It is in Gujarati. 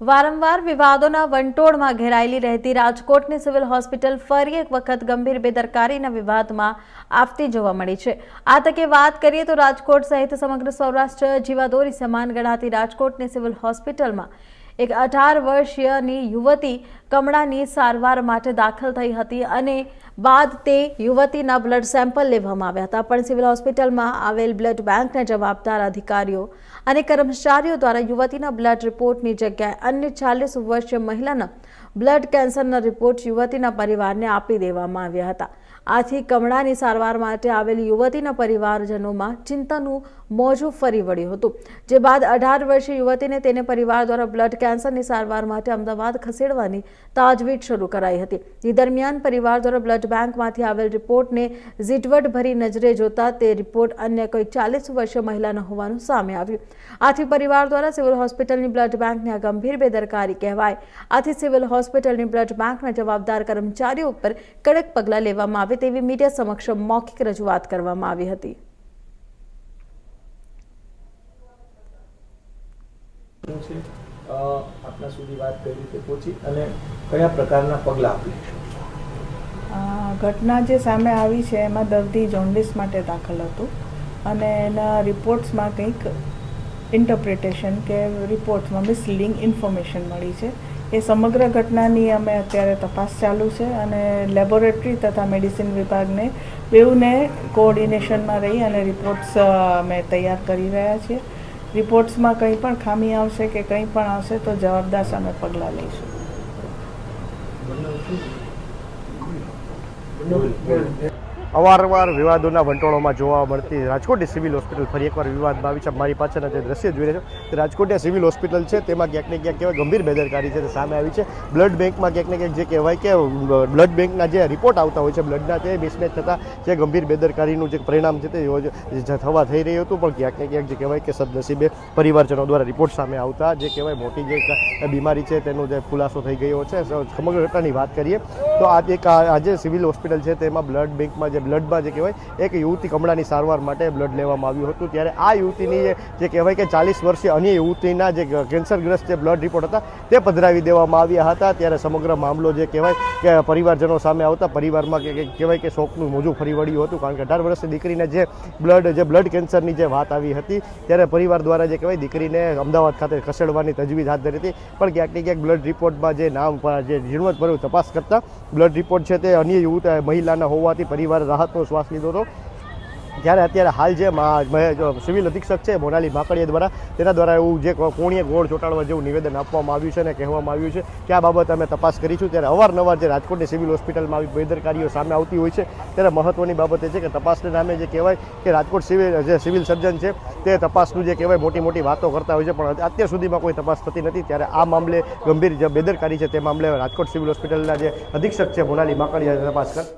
વારંવાર વિવાદોના વંટોળમાં ઘેરાયેલી રહેતી રાજકોટની સિવિલ હોસ્પિટલ ફરી એક વખત ગંભીર બેદરકારીના વિવાદમાં આવતી જોવા મળી છે। આ તકે વાત કરીએ તો રાજકોટ સહિત સમગ્ર સૌરાષ્ટ્ર જીવાદોરી સમાન ગણાતી રાજકોટની સિવિલ હોસ્પિટલમાં એક 18 વર્ષીયની યુવતી કમળાની સારવાર માટે દાખલ થઈ હતી અને બાદ તે યુવતીના બ્લડ સેમ્પલ લેવામાં આવ્યા હતા, પણ સિવિલ હોસ્પિટલમાં આવેલ બ્લડ બેંકના જવાબદાર અધિકારીઓ અને કર્મચારીઓ દ્વારા યુવતીના બ્લડ રિપોર્ટની જગ્યાએ અન્ય 40 વર્ષીય મહિલાના બ્લડ કેન્સરના રિપોર્ટ યુવતીના પરિવારને આપી દેવામાં આવ્યા હતા। આથી કમળાની સારવાર માટે આવેલી યુવતીના પરિવારજનોમાં ચિંતાનું મોજું ફરી વળ્યું હતું, જે બાદ 18 વર્ષીય યુવતીને તેને પરિવાર દ્વારા બ્લડ કેન્સરની સારવાર માટે અમદાવાદ ખસેડવાની તાજવીજ શરૂ કરાઈ હતી। જે દરમિયાન પરિવાર દ્વારા બ્લડ બેંકમાંથી આવેલ રિપોર્ટને ઝીટવટભરી નજરે જોતા તે રિપોર્ટ અન્ય કોઈ 40 વર્ષીય મહિલાનો હોવાનું સામે આવ્યું। આથી પરિવાર દ્વારા સિવિલ હોસ્પિટલની બ્લડ બેંકની આ ગંભીર બેદરકારી કહેવાય। આથી સિવિલ હોસ્પિટલની બ્લડ બેંકના જવાબદાર કર્મચારીઓ ઉપર કડક પગલાં લેવામાં આવે તેવી મીડિયા સમક્ષ મૌખિક રજૂઆત કરવામાં આવી હતી। આપના સુધી વાત કઈ રીતે પહોંચી અને કયા પ્રકારના પગલાં આપી? ઘટના જે સામે આવી છે એમાં દર્દી જોન્ડિસ માટે દાખલ હતું અને એના રિપોર્ટ્સમાં કંઈક ઇન્ટરપ્રિટેશન કે રિપોર્ટ્સમાં મિસલીડિંગ ઇન્ફોર્મેશન મળી છે। એ સમગ્ર ઘટનાની અમે અત્યારે તપાસ ચાલુ છે અને લેબોરેટરી તથા મેડિસિન વિભાગને બેઉને કોઓર્ડિનેશનમાં રહી અને રિપોર્ટ્સ અમે તૈયાર કરી રહ્યા છીએ। રિપોર્ટ્સમાં કંઈ પણ ખામી આવશે કે કંઈ પણ આવશે તો જવાબદાર સામે પગલાં લઈશું। અવારનવાર વિવાદોના વંટોળોમાં જોવા મળતી રાજકોટની સિવિલ હોસ્પિટલ ફરી એકવાર વિવાદમાં આવી છે। મારી પાછળના જે દ્રશ્ય જોઈ રહ્યા છો તે રાજકોટની સિવિલ હોસ્પિટલ છે, તેમાં ક્યાંક ને ક્યાંક કહેવાય ગંભીર બેદરકારી છે તે સામે આવી છે। બ્લડ બેંકમાં ક્યાંક ને ક્યાંક જે કહેવાય કે બ્લડ બેંકના જે રિપોર્ટ આવતા હોય છે બ્લડના, તે મિસમેચ થતાં જે ગંભીર બેદરકારીનું જે પરિણામ છે તે થવા થઈ રહ્યું હતું, પણ ક્યાંક ને ક્યાંક જે કહેવાય કે સદનસીબે પરિવારજનો દ્વારા રિપોર્ટ સામે આવતા જે કહેવાય મોટી જે બીમારી છે તેનો જે ખુલાસો થઈ ગયો છે। સમગ્ર ઘટનાની વાત કરીએ તો આજે સિવિલ હોસ્પિટલ છે તેમાં બ્લડ બેંકમાં બ્લડમાં જે કહેવાય એક યુવતી કમળાની સારવાર માટે બ્લડ લેવામાં આવ્યું હતું, ત્યારે આ યુવતીની જે કહેવાય કે 40 વર્ષીય અન્ય યુવતીના જે કેન્સરગ્રસ્ત જે બ્લડ રિપોર્ટ હતા તે પધરાવી દેવામાં આવ્યા હતા। ત્યારે સમગ્ર મામલો જે કહેવાય કે પરિવારજનો સામે આવતા પરિવારમાં કહેવાય કે શોકનું મોજું ફરી વળ્યું હતું, કારણ કે 18 વર્ષની દીકરીને જે બ્લડ કેન્સરની જે વાત આવી હતી ત્યારે પરિવાર દ્વારા જે કહેવાય દીકરીને અમદાવાદ ખાતે ખસેડવાની તજવીજ હાથ ધરી હતી, પણ ક્યાંક ને ક્યાંક બ્લડ રિપોર્ટમાં જે નામ જે ઝીણવટભર્યું તપાસ કરતા બ્લડ રિપોર્ટ છે તે અન્ય મહિલાના હોવાથી પરિવારે રાહતનો શ્વાસ લીધો હતો। ત્યારે અત્યારે હાલ જે સિવિલ અધિક્ષક છે મોનાલી માકડિયા દ્વારા તેના દ્વારા એવું જે કોણીએ ગોળ ચોંટાડવા જેવું નિવેદન આપવામાં આવ્યું છે અને કહેવામાં આવ્યું છે કે આ બાબત અમે તપાસ કરીશું। ત્યારે અવારનવાર જે રાજકોટની સિવિલ હોસ્પિટલમાં આવી બેદરકારીઓ સામે આવતી હોય છે ત્યારે મહત્વની બાબત એ છે કે તપાસના નામે જે કહેવાય કે રાજકોટ સિવિલ સર્જન છે તે તપાસનું જે કહેવાય મોટી વાતો કરતા હોય છે, પણ અત્યાર સુધીમાં કોઈ તપાસ થતી નથી। ત્યારે આ મામલે ગંભીર જે બેદરકારી છે તે મામલે રાજકોટ સિવિલ હોસ્પિટલના જે અધિક્ષક છે મોનાલી માકડિયા તપાસ કર